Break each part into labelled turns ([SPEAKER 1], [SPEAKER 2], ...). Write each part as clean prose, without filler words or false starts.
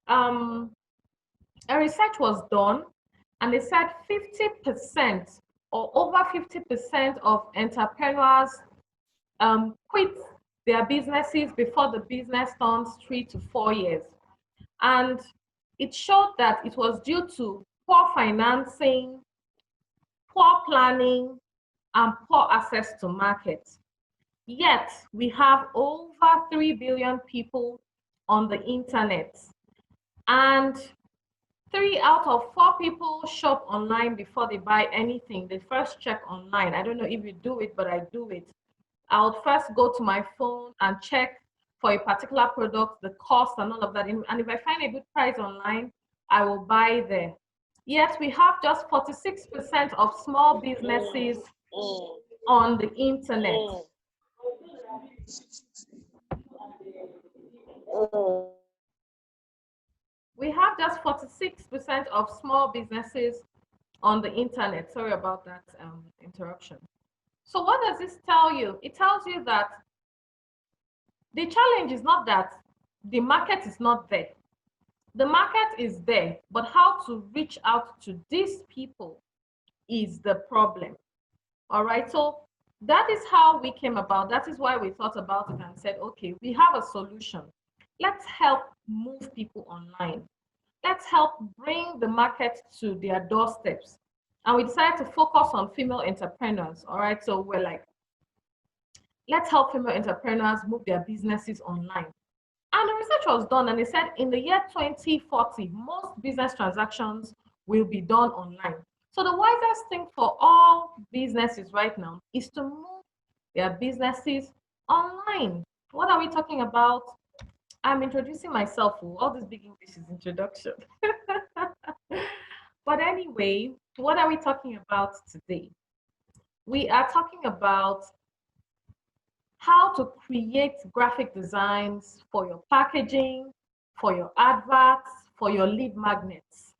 [SPEAKER 1] um, a research was done, and they said 50% or over 50% of entrepreneurs quit their businesses before the business turns 3 to 4 years. And it showed that it was due to poor financing, poor planning, and poor access to markets. Yet, we have over 3 billion people on the internet, and 3 out of 4 people shop online before they buy anything. They first check online. I don't know if you do it, but I do it. I would first go to my phone and check for a particular product, the cost and all of that. And if I find a good price online, I will buy there. Yet we have just 46% of small businesses on the internet. We have just 46% of small businesses on the internet. Sorry about that interruption. So what does this tell you? It tells you that the challenge is not that the market is not there. The market is there, but how to reach out to these people is the problem. All right, so that is how we came about. That is why we thought about it and said, okay, we have a solution. Let's help move people online. Let's help bring the market to their doorsteps. And we decided to focus on female entrepreneurs. All right, so we're like, let's help female entrepreneurs move their businesses online. And the research was done, and they said in the year 2040, most business transactions will be done online. So the wisest thing for all businesses right now is to move their businesses online. What are we talking about? I'm introducing myself. All this big English is introduction. But anyway, what are we talking about today? We are talking about how to create graphic designs for your packaging, for your adverts, for your lead magnets.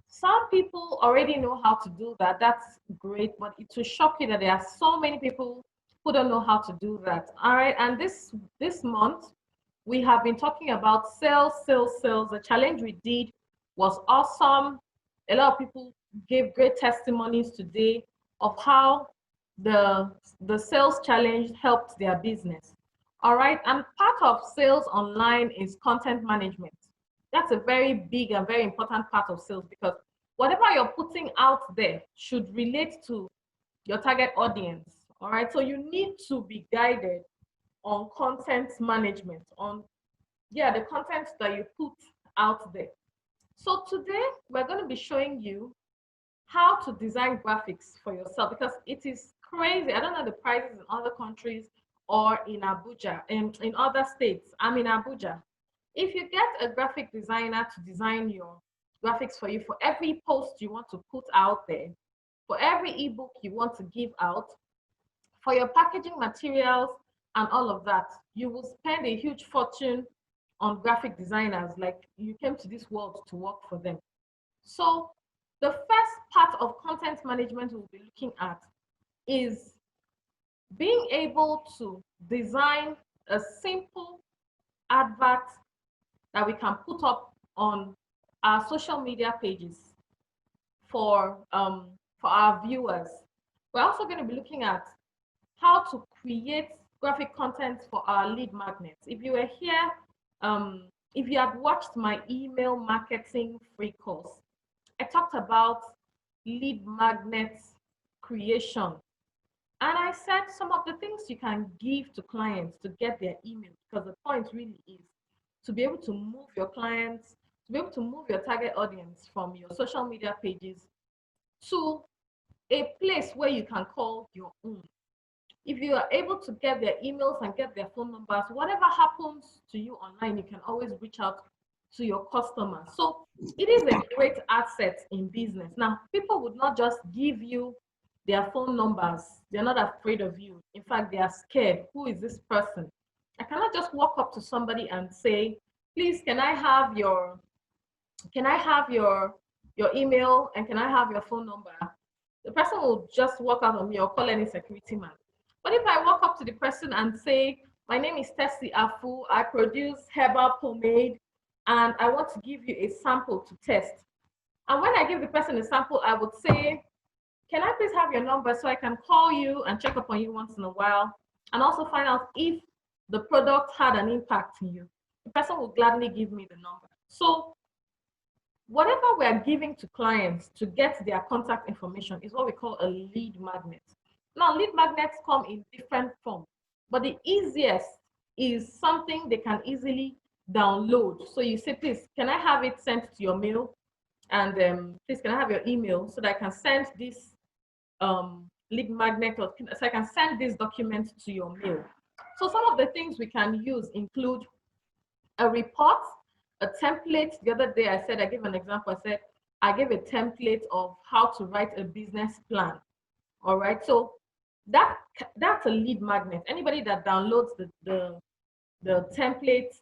[SPEAKER 1] Some people already know how to do that. That's great, but it will shock you that there are so many people who don't know how to do that. All right, and this month, we have been talking about sales, sales, sales. The challenge we did was awesome. A lot of people gave great testimonies today of how the sales challenge helped their business. All right, and part of sales online is content management. That's a very big and very important part of sales, because whatever you're putting out there should relate to your target audience. All right, so you need to be guided on content management, on the content that you put out there. So today we're going to be showing you how to design graphics for yourself, because it is crazy. I don't know the prices in other countries or in Abuja, in other states. I'm in Abuja. If you get a graphic designer to design your graphics for you, for every post you want to put out there, for every ebook you want to give out, for your packaging materials and all of that, you will spend a huge fortune on graphic designers, like you came to this world to work for them. So the first part of content management we'll be looking at is being able to design a simple advert that we can put up on our social media pages for our viewers. We're also going to be looking at how to create graphic content for our lead magnets. If you were here, if you have watched my email marketing free course, I talked about lead magnets creation. And I said some of the things you can give to clients to get their email, because the point really is to be able to move your clients, to be able to move your target audience from your social media pages to a place where you can call your own. If you are able to get their emails and get their phone numbers, whatever happens to you online, you can always reach out to your customers. So it is a great asset in business. Now, people would not just give you their phone numbers. They're not afraid of you. In fact, they are scared. Who is this person? I cannot just walk up to somebody and say, please, can I have your email, and can I have your phone number? The person will just walk out on me or call any security man. But if I walk up to the person and say, my name is Tessie Afu, I produce herbal pomade, and I want to give you a sample to test. And when I give the person a sample, I would say, can I please have your number so I can call you and check up on you once in a while, and also find out if the product had an impact on you? The person will gladly give me the number. So whatever we are giving to clients to get their contact information is what we call a lead magnet. Now, lead magnets come in different forms, but the easiest is something they can easily download. So you say, please, can I have it sent to your mail? And please, can I have your email so that I can send this lead magnet, or so I can send this document to your mail. So some of the things we can use include a report, a template. The other day I said, I gave an example. I said, I gave a template of how to write a business plan. All right. So that's a lead magnet. Anybody that downloads the template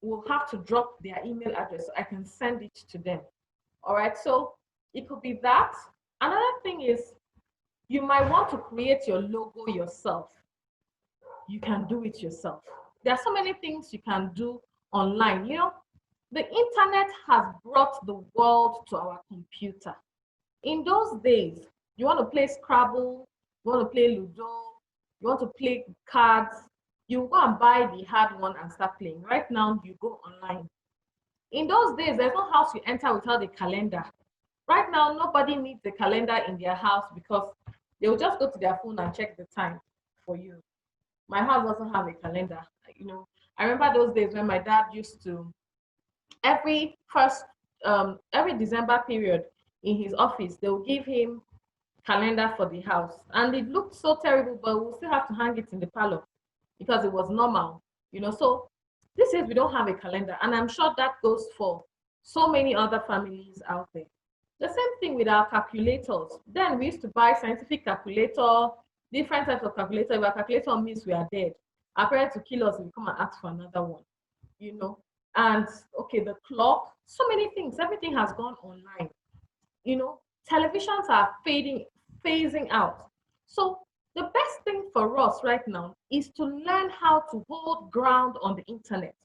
[SPEAKER 1] will have to drop their email address so I can send it to them. All right. So it could be that. Another thing is, you might want to create your logo yourself. You can do it yourself. There are so many things you can do online. You know, the internet has brought the world to our computer. In those days, you want to play Scrabble, you want to play Ludo, you want to play cards, you go and buy the hard one and start playing. Right now, you go online. In those days, there's no house you enter without a calendar. Right now, nobody needs a calendar in their house because they will just go to their phone and check the time for you. My house doesn't have a calendar. You know, I remember those days when my dad used to, every first every December period in his office, they will give him calendar for the house. And it looked so terrible, but we'll still have to hang it in the parlor because it was normal, you know. So this is, we don't have a calendar, and I'm sure that goes for so many other families out there. The same thing with our calculators. Then we used to buy scientific calculator, different types of calculator. If our calculator means we are dead, our parents will kill us and we come and ask for another one, you know. And okay, the clock, so many things, everything has gone online. You know, televisions are phasing out. So the best thing for us right now is to learn how to hold ground on the internet.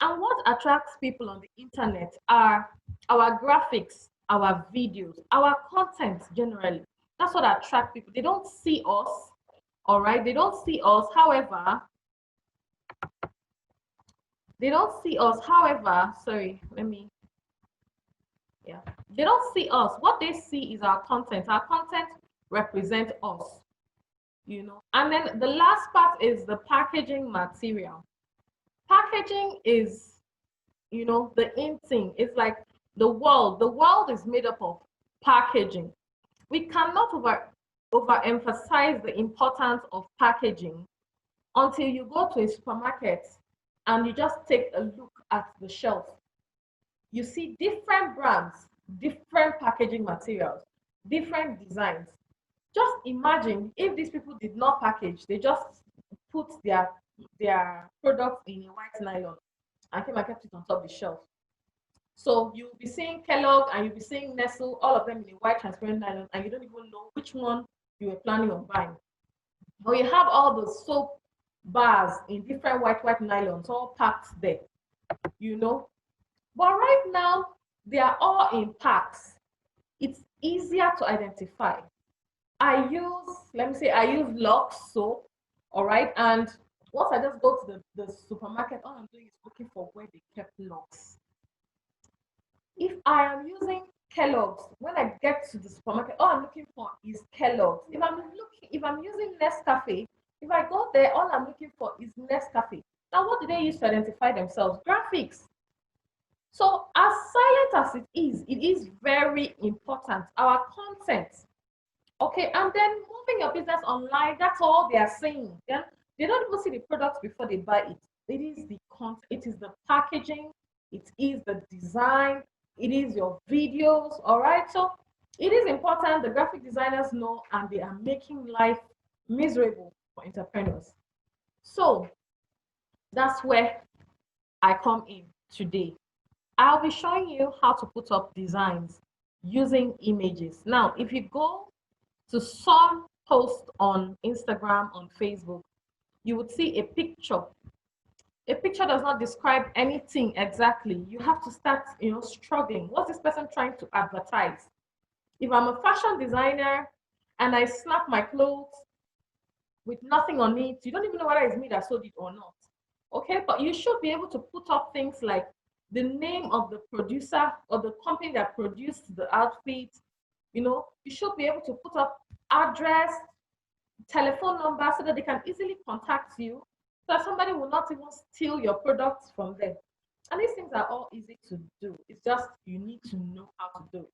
[SPEAKER 1] And what attracts people on the internet are our graphics, our videos, our content generally. That's what attracts people. They don't see us, all right? They don't see us. However, sorry, yeah. They don't see us. What they see is our content. Our content represents us, you know. And then the last part is the packaging material. Packaging is, you know, the in thing. It's like the world. The world is made up of packaging. We cannot overemphasize the importance of packaging until you go to a supermarket and you just take a look at the shelf. You see different brands, different packaging materials, different designs. Just imagine if these people did not package, they just put their products in a white nylon and came and kept it on top of the shelf. So you'll be seeing Kellogg and you'll be seeing Nestle, all of them in a white transparent nylon, and you don't even know which one you were planning on buying. Or you have all the soap bars in different white nylons all packed there, you know. But right now, they are all in packs. It's easier to identify. I use Lux soap, all right? And once I just go to the supermarket, all I'm doing is looking for where they kept Lux. If I am using Kellogg's, when I get to the supermarket, all I'm looking for is Kellogg's. If I'm using Nescafe, if I go there, all I'm looking for is Nescafe. Now, what do they use to identify themselves? Graphics. So as silent as it is very important. Our content. Okay, and then moving your business online, that's all they are saying. Yeah? They don't even see the products before they buy it. It is the content, it is the packaging, it is the design, it is your videos, all right? So it is important. The graphic designers know, and they are making life miserable for entrepreneurs. So that's where I come in today. I'll be showing you how to put up designs using images. Now, if you go to some post on Instagram, on Facebook, you would see a picture a picture does not describe anything exactly, you have to start, struggling. What's this person trying to advertise? If I'm a fashion designer and I snap my clothes with nothing on it, you don't even know whether it's me that sold it or not. Okay, but you should be able to put up things like the name of the producer or the company that produced the outfit. You should be able to put up address, telephone number so that they can easily contact you, so that somebody will not even steal your products from them. And these things are all easy to do. It's just you need to know how to do it.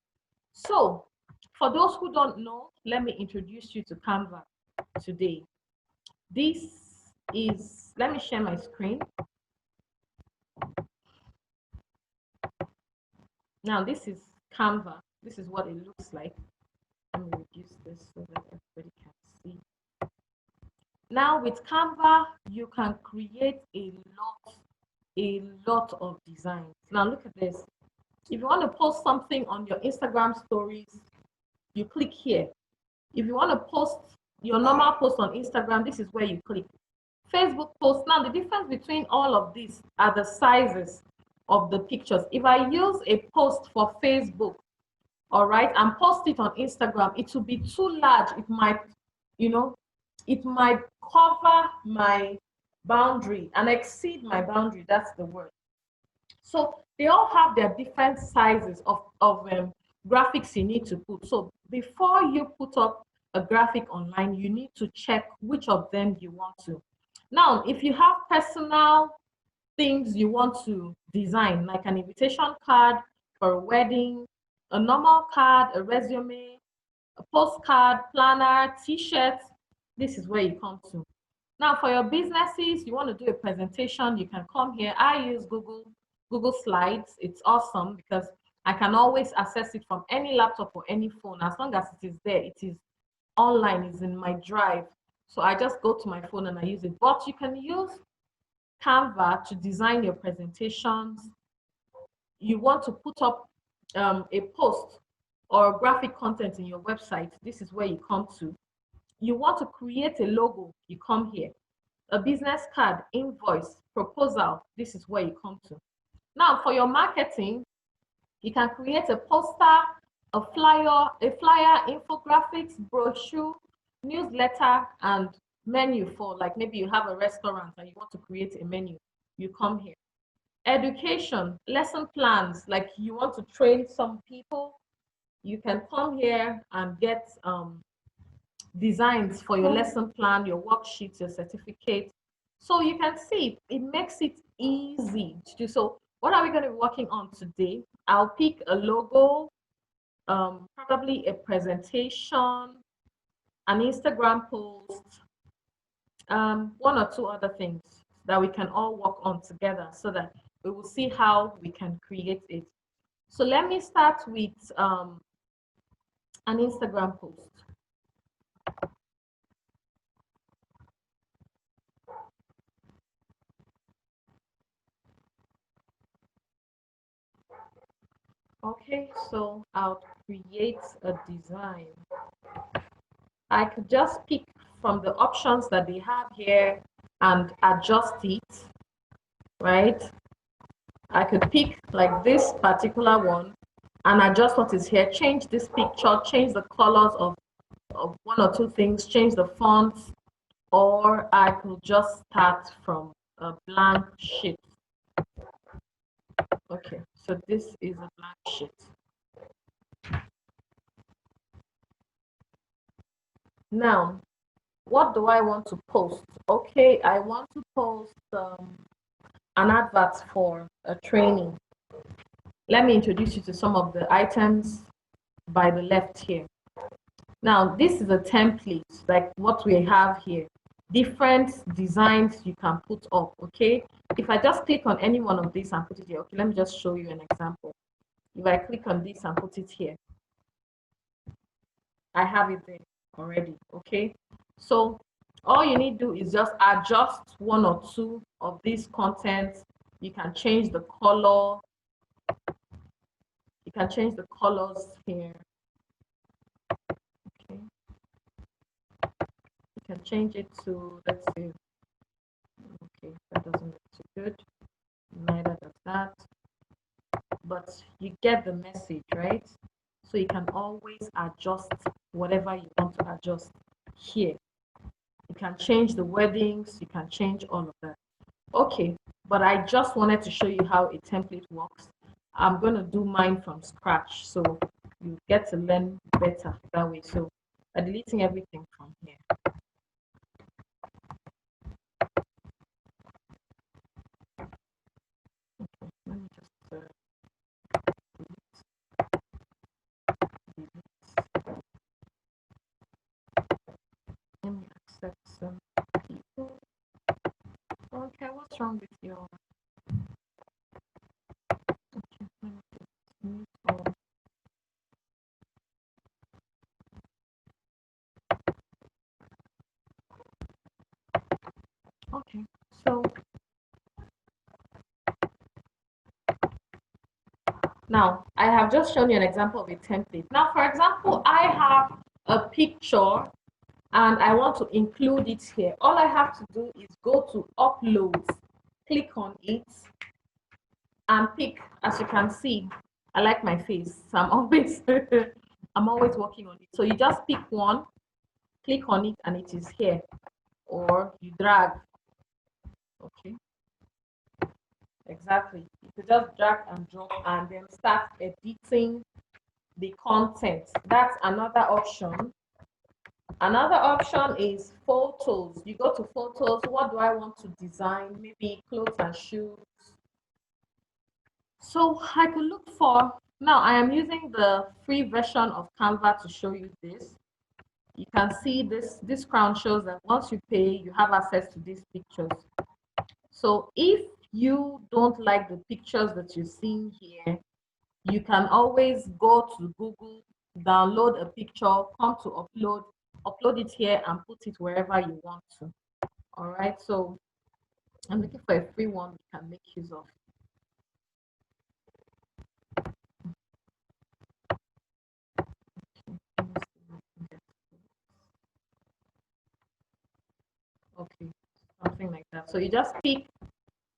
[SPEAKER 1] So, for those who don't know, let me introduce you to Canva today. This is, let me share my screen. Now, this is Canva. This is what it looks like. Let me reduce this so that everybody can see. Now, with Canva, you can create a lot of designs. Now, look at this. If you want to post something on your Instagram stories, you click here. If you want to post your normal post on Instagram, this is where you click. Facebook post. Now, the difference between all of these are the sizes of the pictures. If I use a post for Facebook, all right, and post it on Instagram, it will be too large. It might cover my boundary and exceed my boundary. That's the word. So they all have their different sizes of graphics you need to put. So before you put up a graphic online, you need to check which of them you want to. Now, if you have personal things you want to design, like an invitation card for a wedding, a normal card, a resume, a postcard, planner, t-shirts, this is where you come to. Now, for your businesses, you want to do a presentation, you can come here. I use Google Slides. It's awesome because I can always access it from any laptop or any phone. As long as it is there, it is online, it's in my drive. So I just go to my phone and I use it. But you can use Canva to design your presentations. You want to put up a post or graphic content in your website, this is where you come to. You want to create a logo, you come here. A business card, invoice, proposal, this is where you come to. Now, for your marketing, you can create a poster, a flyer, infographics, brochure, newsletter, and menu for, like, maybe you have a restaurant and you want to create a menu, you come here. Education, lesson plans, like you want to train some people, you can come here and get designs for your lesson plan, your worksheets, your certificate. So you can see it makes it easy to do. So what are we going to be working on today? I'll pick a logo, probably a presentation, an Instagram post, one or two other things that we can all work on together so that we will see how we can create it. So let me start with an Instagram post. Okay, so I'll create a design. I could just pick from the options that they have here and adjust it, right? I could pick like this particular one and adjust what is here, change this picture, change the colors of one or two things, change the fonts, or I could just start from a blank sheet. Okay, so this is a blank sheet. Now, what do I want to post? Okay, I want to post an advert for a training. Let me introduce you to some of the items by the left here. Now, this is a template, like what we have here. Different designs you can put up, okay? If I just click on any one of these and put it here, okay, let me just show you an example. If I click on this and put it here, I have it there already, okay? So all you need to do is just adjust one or two of these contents. You can change the color. You can change the colors here. Okay. You can change it to, let's see. Okay, that doesn't make So good. Neither does that. But you get the message, right? So you can always adjust whatever you want to adjust here. You can change the wordings, you can change all of that. Okay, but I just wanted to show you how a template works. I'm going to do mine from scratch, so you get to learn better that way. So I'm deleting everything from here. Okay, let me just delete. Let me accept some people. Okay, what's wrong with your? Okay, let me just mute all. Okay, so now I have just shown you an example of a template. Now, for example, I have a picture and I want to include it here. All I have to do is go to uploads, click on it, and pick. As you can see, I like my face, so I'm always I'm always working on it. So you just pick one, click on it, and it is here, or you drag. Okay, exactly. You could just drag and drop and then start editing the content. That's another option. Another option is photos. You go to photos. What do I want to design? Maybe clothes and shoes. So I could look for, now I am using the free version of Canva to show you this. You can see this crown shows that once you pay, you have access to these pictures. So if you don't like the pictures that you're seeing here, you can always go to Google, download a picture, come to upload it here and put it wherever you want to. All right, so I'm looking for a free one we can make use of. Okay, something like that. So you just pick,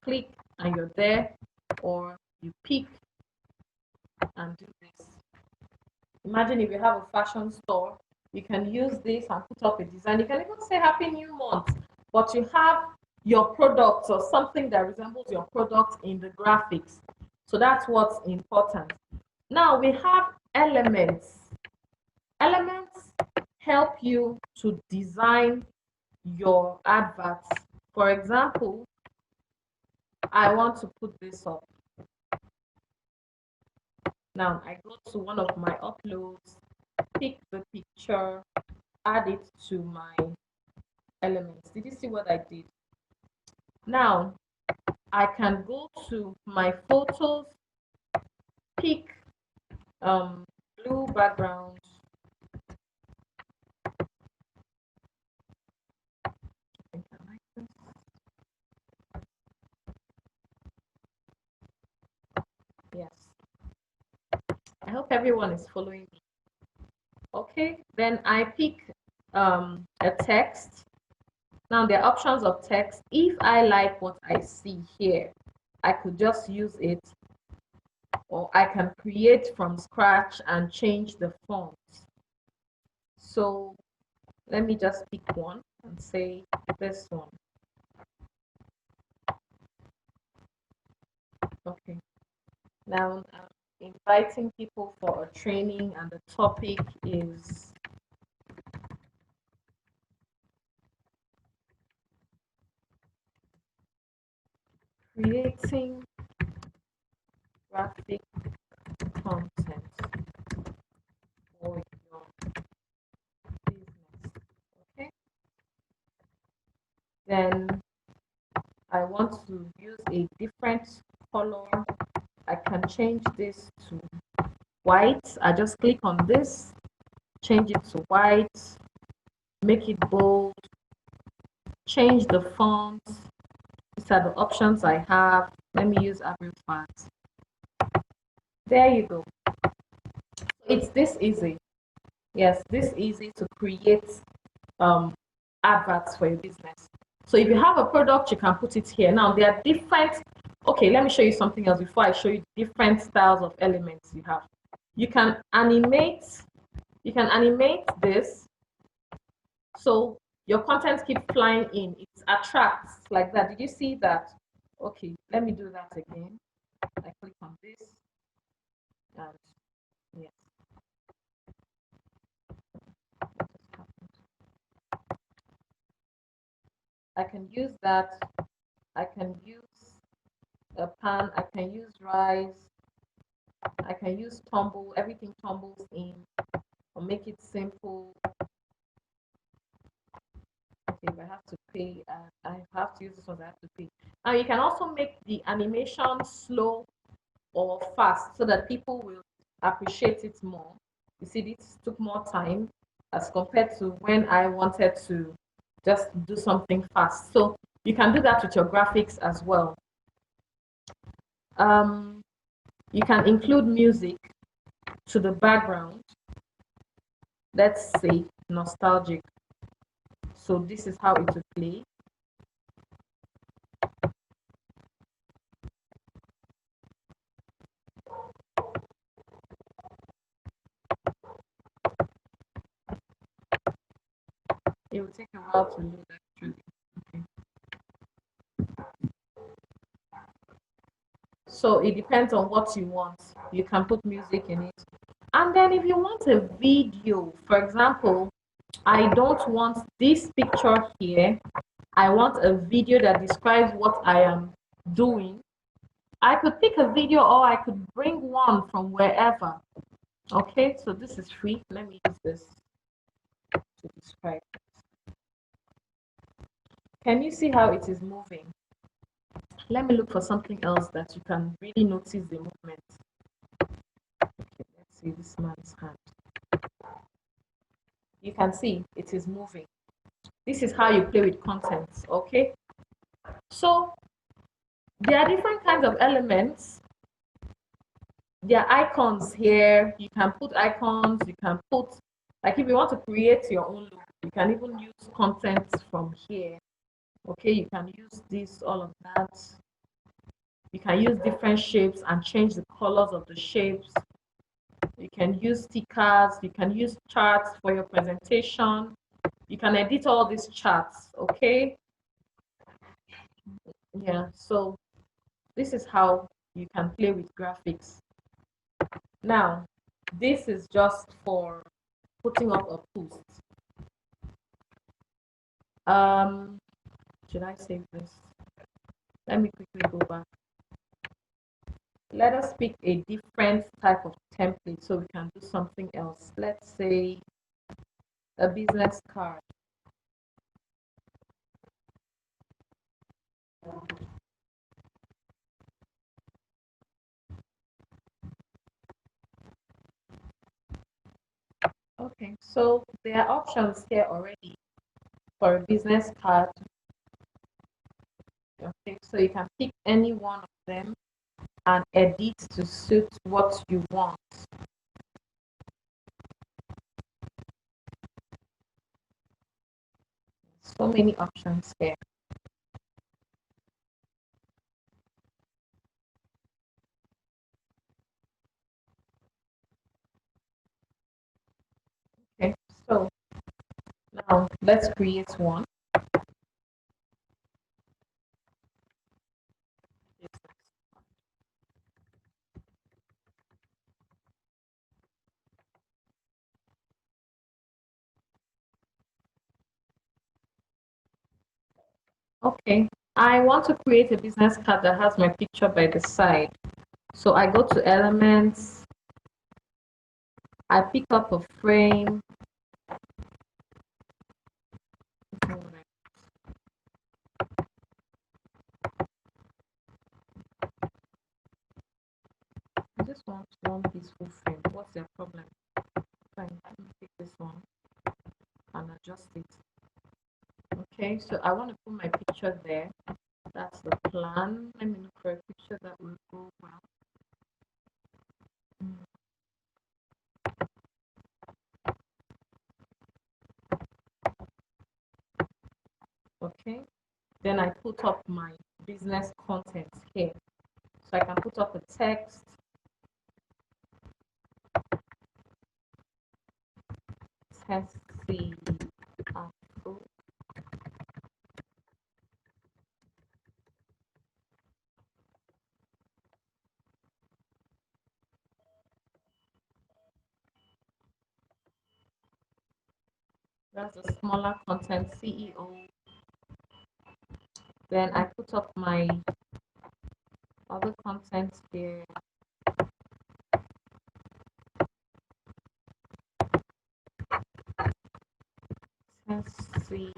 [SPEAKER 1] click, and you're there, or you pick and do this. Imagine if you have a fashion store, you can use this and put up a design. You can even say Happy New Month, but you have your product or something that resembles your product in the graphics. So that's what's important. Now we have elements. Elements help you to design your adverts. For example, I want to put this up. Now I go to one of my uploads, pick the picture, add it to my elements. Did you see what I did? Now I can go to my photos, pick blue background. I think I like this. Yes. I hope everyone is following me. Okay, then I pick a text. Now there are options of text. If I like what I see here, I could just use it, or I can create from scratch and change the font. So let me just pick one and say this one. Okay. Now I'm inviting people for a training, and the topic is creating graphic content for your business. Okay. Then I want to use a different color. I can change this to white. I just click on this, change it to white, make it bold, change the font. These are the options I have. Let me use Arial font. There you go. It's this easy. Yes, this easy to create adverts for your business. So if you have a product, you can put it here. Now there are different, okay, let me show you something else before I show you different styles of elements you have. You can animate this. So your content keeps flying in. It attracts like that. Did you see that? Okay, let me do that again. I click on this and yes. I can use that. I can use a pan. I can use rice. I can use tumble. Everything tumbles in. Or make it simple. Okay, if I have to pay, I have to use this one. I have to pay. Now you can also make the animation slow or fast so that people will appreciate it more. You see, this took more time as compared to when I wanted to just do something fast. So you can do that with your graphics as well. You can include music to the background. Let's say nostalgic. So this is how it will play. It will take a while to load actually. Okay. So it depends on what you want. You can put music in it. And then if you want a video, for example, I don't want this picture here. I want a video that describes what I am doing. I could pick a video or I could bring one from wherever. Okay, so this is free. Let me use this to describe it. Can you see how it is moving? Let me look for something else that you can really notice the movement. Okay, let's see this man's hand. You can see it is moving. This is how you play with content, okay? So there are different kinds of elements. There are icons here. You can put icons, you can put, like if you want to create your own look, you can even use content from here. Okay, you can use this, all of that. You can use different shapes and change the colors of the shapes. You can use stickers, you can use charts for your presentation. You can edit all these charts, okay? Yeah, so this is how you can play with graphics. Now, this is just for putting up a post. Should I save this? Let me quickly go back. Let us pick a different type of template so we can do something else. Let's say a business card. Okay, so there are options here already for a business card. Okay, so you can pick any one of them and edit to suit what you want. So many options here. Okay, so now let's create one. Okay, I want to create a business card that has my picture by the side. So I go to elements, I pick up a frame. I just want one peaceful frame. What's their problem? Fine, let me pick this one and adjust it. Okay, so I want to put my picture there. That's the plan. Let me look for a picture that will go well. Okay, Then I put up my business content here. So I can put up a text, Tessie Afro. That's a smaller content, CEO. Then I put up my other content here. Tessie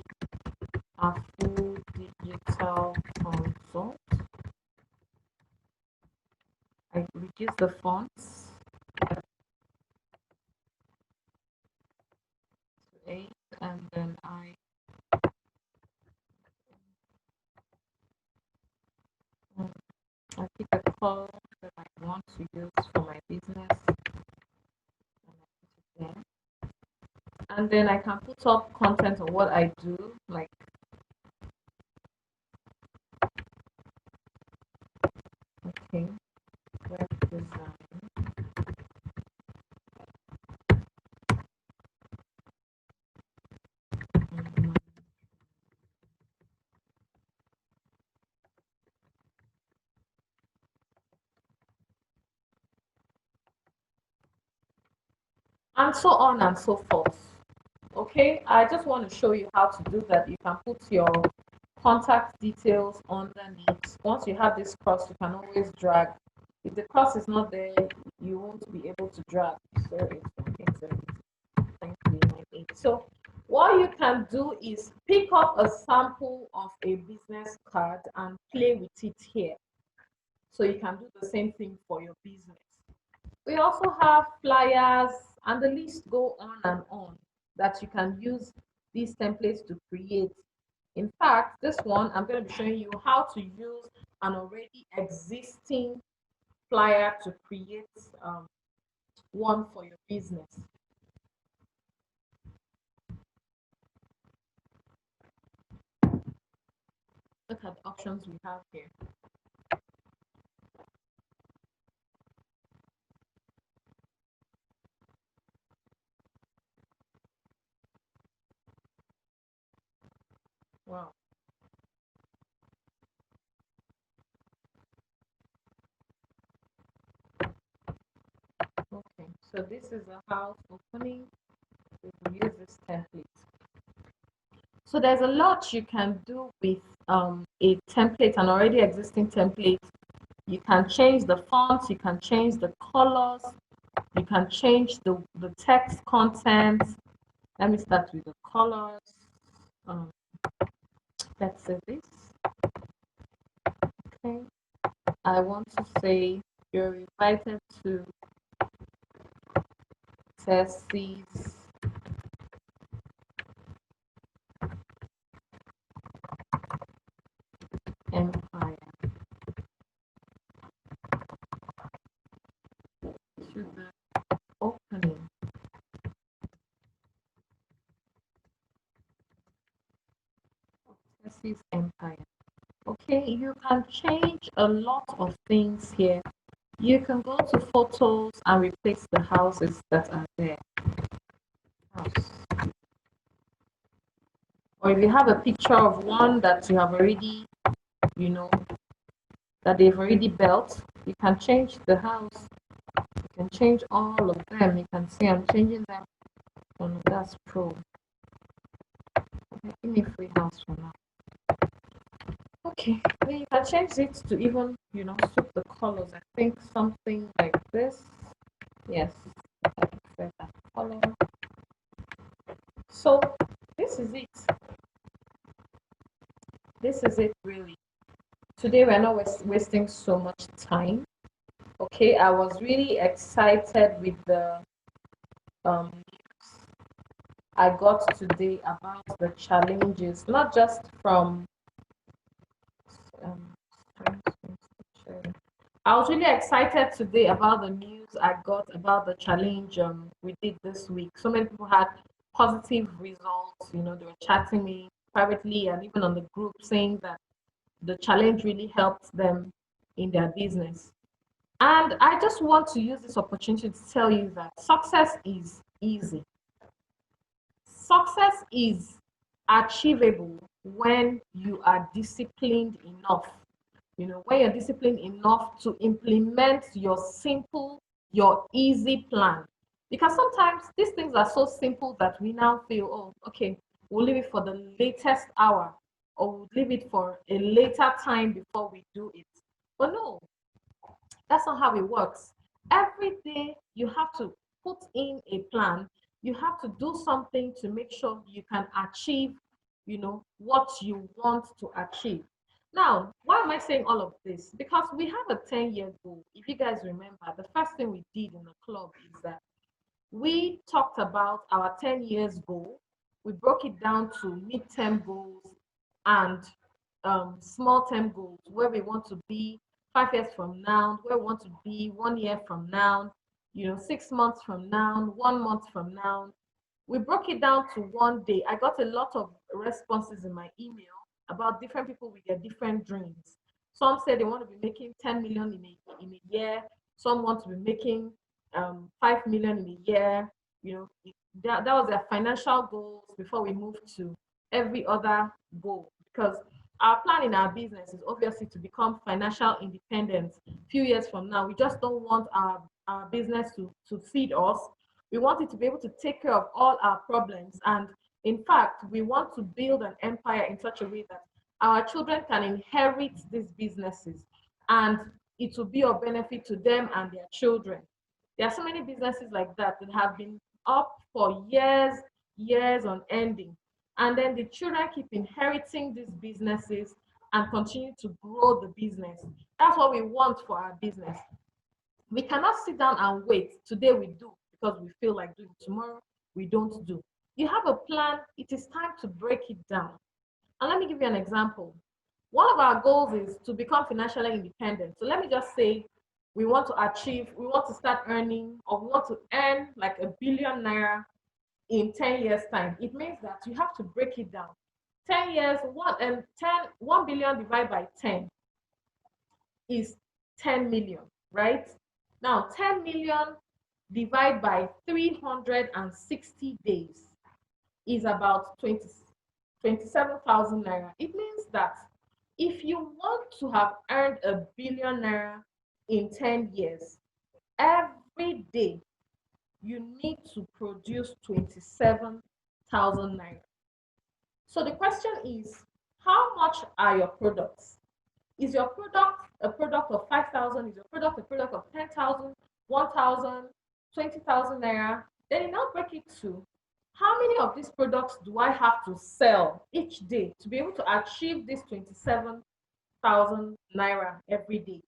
[SPEAKER 1] Afro Digital Consult. I reduce the fonts to 8, and then I pick a color that I want to use for my business, and I put it there. And then I can put up content on what I do, like okay, web design. And so on and so forth. Okay, I just want to show you how to do that. You can put your contact details underneath. Once you have this cross, you can always drag. If the cross is not there, you won't be able to drag. So so what you can do is pick up a sample of a business card and play with it here. So you can do the same thing for your business. We also have flyers, and the list go on and on that you can use these templates to create. In fact, this one, I'm going to be showing you how to use an already existing flyer to create one for your business. Look at the options we have here. Wow. Okay, so this is a house opening. We will use this template. So there's a lot you can do with a template, an already existing template. You can change the fonts, you can change the colors, you can change the text content. Let me start with the colors. Um, let's say this. Okay. I want to say you're invited to Tessie's Empire. To the opening. Tessie's Empire. Okay, you can change a lot of things here. You can go to photos and replace the houses that are there. House. Or if you have a picture of one that you have already, you know, that they've already built, you can change the house. You can change all of them. You can see I'm changing them. Oh no, that's pro. Okay, give me a free house for now. Okay, then you can change it to even, suit the colors. I think something like this. Yes, I prefer that color. So this is it. This is it really. Today we're not wasting so much time. Okay, I was really excited with the news I got today about the challenges, not just from um, I was really excited today about the news I got about the challenge we did this week. So many people had positive results. They were chatting me privately and even on the group saying that the challenge really helped them in their business. And I just want to use this opportunity to tell you that success is easy. Success is achievable when you are disciplined enough. When you're disciplined enough to implement your simple, your easy plan. Because sometimes these things are so simple that we now feel, oh, okay, we'll leave it for the latest hour or we'll leave it for a later time before we do it. But no, that's not how it works. Every day you have to put in a plan. You have to do something to make sure you can achieve, what you want to achieve. Now, why am I saying all of this? Because we have a 10-year goal. If you guys remember, the first thing we did in the club is that we talked about our 10 years goal. We broke it down to midterm goals and small term goals, where we want to be 5 years from now, where we want to be 1 year from now, 6 months from now, 1 month from now. We broke it down to one day. I got a lot of responses in my email about different people with their different dreams. Some said they want to be making 10 million in a year. Some want to be making 5 million in a year. That was their financial goals before we moved to every other goal. Because our plan in our business is obviously to become financial independent a few years from now. We just don't want our business to feed us. We want it to be able to take care of all our problems. And in fact, we want to build an empire in such a way that our children can inherit these businesses and it will be of benefit to them and their children. There are so many businesses like that that have been up for years on ending. And then the children keep inheriting these businesses and continue to grow the business. That's what we want for our business. We cannot sit down and wait. Today we do because we feel like doing. Tomorrow we don't do. You have a plan. It is time to break it down. And let me give you an example. One of our goals is to become financially independent. So let me just say we want to start earning, or we want to earn like ₦1 billion in 10 years time. It means that you have to break it down. 10 years, 1 billion divided by 10 is 10 million, right? Now 10 million divided by 360 days is about 27,000 naira. It means that if you want to have earned ₦1 billion in 10 years, every day you need to produce 27,000 naira. So the question is, how much are your products? Is your product a product of 5,000? Is your product a product of 10,000, 1,000, 20,000 naira? Then you now break it to, how many of these products do I have to sell each day to be able to achieve this 27,000 naira every day?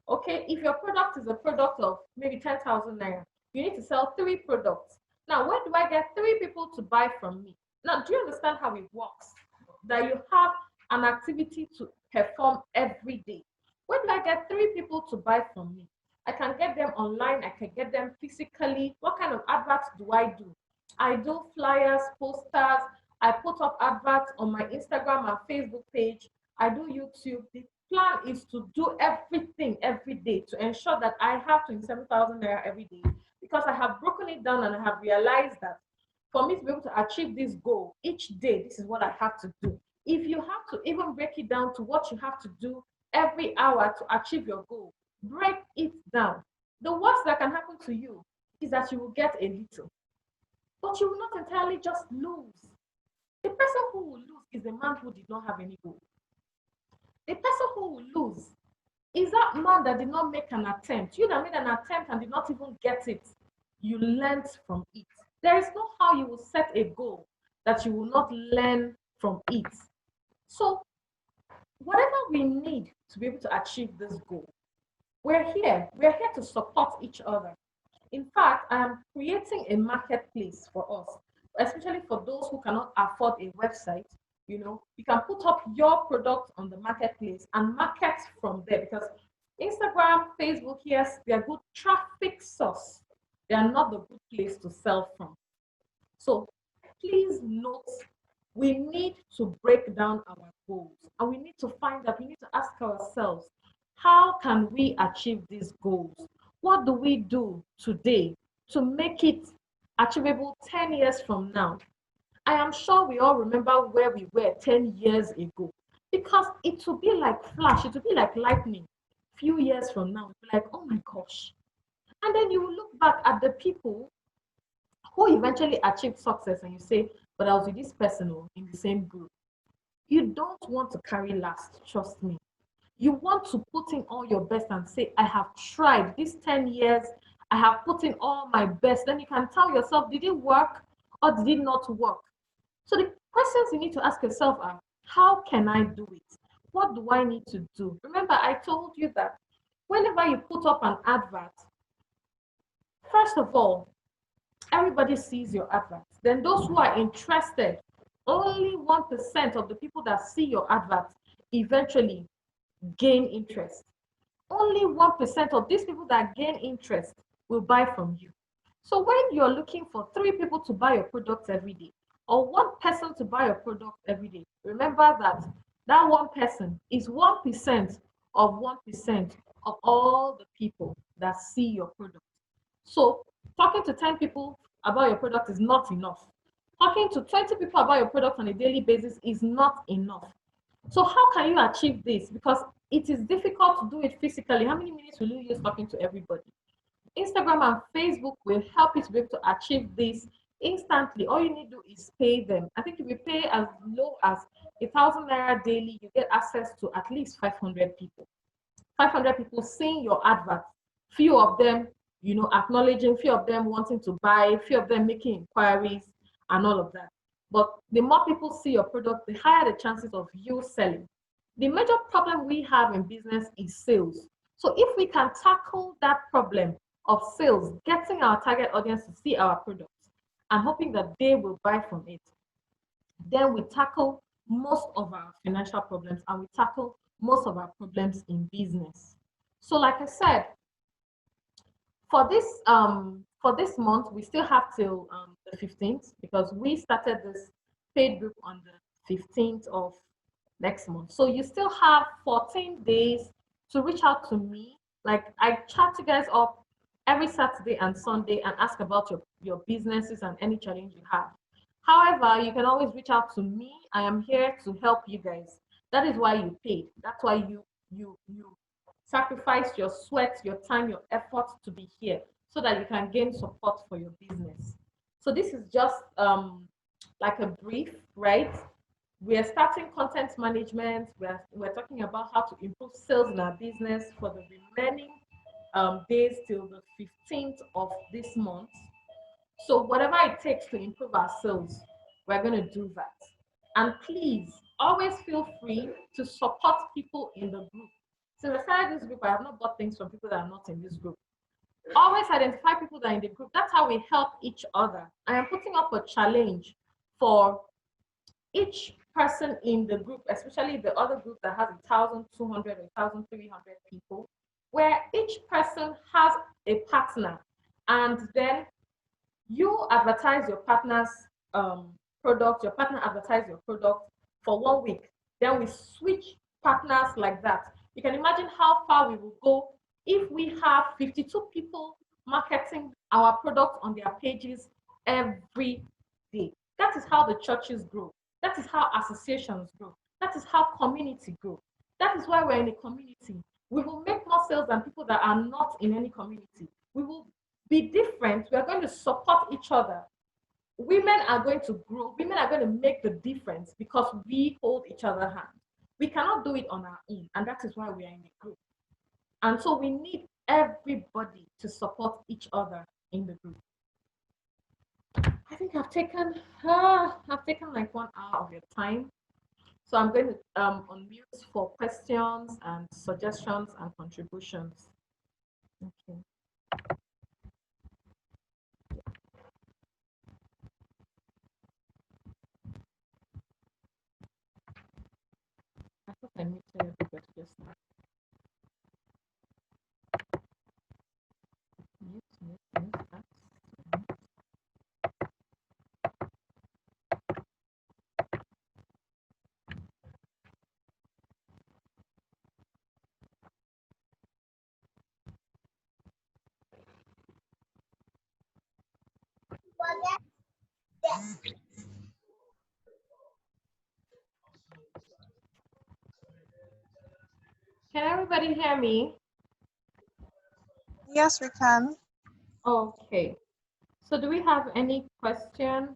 [SPEAKER 1] Okay, if your product is a product of maybe 10,000 naira, you need to sell 3 products. Now, where do I get 3 people to buy from me? Now, do you understand how it works? That you have an activity to perform every day. Where do I get 3 people to buy from me? I can get them online, I can get them physically. What kind of adverts do? I do flyers, posters, I put up adverts on my Instagram and Facebook page, I do YouTube. The plan is to do everything every day to ensure that I have 27,000 naira every day, because I have broken it down and I have realized that for me to be able to achieve this goal each day, this is what I have to do. If you have to even break it down to what you have to do every hour to achieve your goal, break it down. The worst that can happen to you is that you will get a little, but you will not entirely just lose. The person who will lose is the man who did not have any goal. The person who will lose is that man that did not make an attempt. You that made an attempt and did not even get it, you learned from it. There is no how you will set a goal that you will not learn from it. So whatever we need to be able to achieve this goal, we're here. We're here to support each other. In fact, I'm creating a marketplace for us, especially for those who cannot afford a website. You can put up your product on the marketplace and market from there, because Instagram, Facebook, yes, they are good traffic source. They are not the good place to sell from. So please note We need to break down our goals, and we need to find out, we need to ask ourselves, how can we achieve these goals? What do we do today to make it achievable 10 years from now? I am sure we all remember where we were 10 years ago, because it will be like flash, it will be like lightning. Few years from now, you'll be like, oh my gosh. And then you will look back at the people who eventually achieved success and you say, but I was with this person in the same group. You don't want to carry last, trust me. You want to put in all your best and say, I have tried these 10 years, I have put in all my best. Then you can tell yourself, did it work or did it not work? So the questions you need to ask yourself are, how can I do it? What do I need to do? Remember, I told you that whenever you put up an advert, first of all, everybody sees your adverts. Then those who are interested, only 1% of the people that see your advert eventually gain interest. Only 1% of these people that gain interest will buy from you. So when you're looking for 3 people to buy your product every day, or 1 person to buy your product every day, remember that that 1 person is 1% of 1% of all the people that see your product. So talking to 10 people about your product is not enough. Talking to 20 people about your product on a daily basis is not enough. So how can you achieve this? Because it is difficult to do it physically. How many minutes will you use talking to everybody? Instagram and Facebook will help you to be able to achieve this instantly. All you need to do is pay them. I think if you pay as low as 1,000 naira daily, you get access to at least 500 people. 500 people seeing your advert, few of them, acknowledging, few of them wanting to buy, few of them making inquiries and all of that. But the more people see your product, the higher the chances of you selling. The major problem we have in business is sales. So if we can tackle that problem of sales, getting our target audience to see our products and hoping that they will buy from it, then we tackle most of our financial problems and we tackle most of our problems in business. So like I said, for this month, we still have till the 15th, because we started this paid group on the 15th of next month. So you still have 14 days to reach out to me. Like, I chat you guys up every Saturday and Sunday and ask about your businesses and any challenge you have. However, you can always reach out to me. I am here to help you guys. That is why you paid. That's why you sacrifice your sweat, your time, your effort to be here, so that you can gain support for your business. So this is just like a brief, right? We are starting content management. We're talking about how to improve sales in our business for the remaining days till the 15th of this month. So whatever it takes to improve our sales, we're going to do that. And please always feel free to support people in the group. So inside this group, I have not bought things from people that are not in this group. Always identify people that are in the group. That's how we help each other. I am putting up a challenge for each person in the group, especially the other group that has 1,200 or 1,300 people, where each person has a partner, and then you advertise your partner's product, your partner advertise your product for 1 week. Then we switch partners like that. You can imagine how far we will go if we have 52 people marketing our product on their pages every day. That is how the churches grow. That is how associations grow. That is how community grow. That is why we're in a community. We will make more sales than people that are not in any community. We will be different. We are going to support each other. Women are going to grow. Women are going to make the difference because we hold each other's hand. We cannot do it on our own, and that is why we are in a group. And so we need everybody to support each other in the group. I think I've taken like 1 hour of your time. So I'm going to unmute for questions and suggestions and contributions. Okay. I thought I muted everybody just now. Mute. That's- Can everybody hear me?
[SPEAKER 2] Yes, we can.
[SPEAKER 1] Okay. So do we have any question?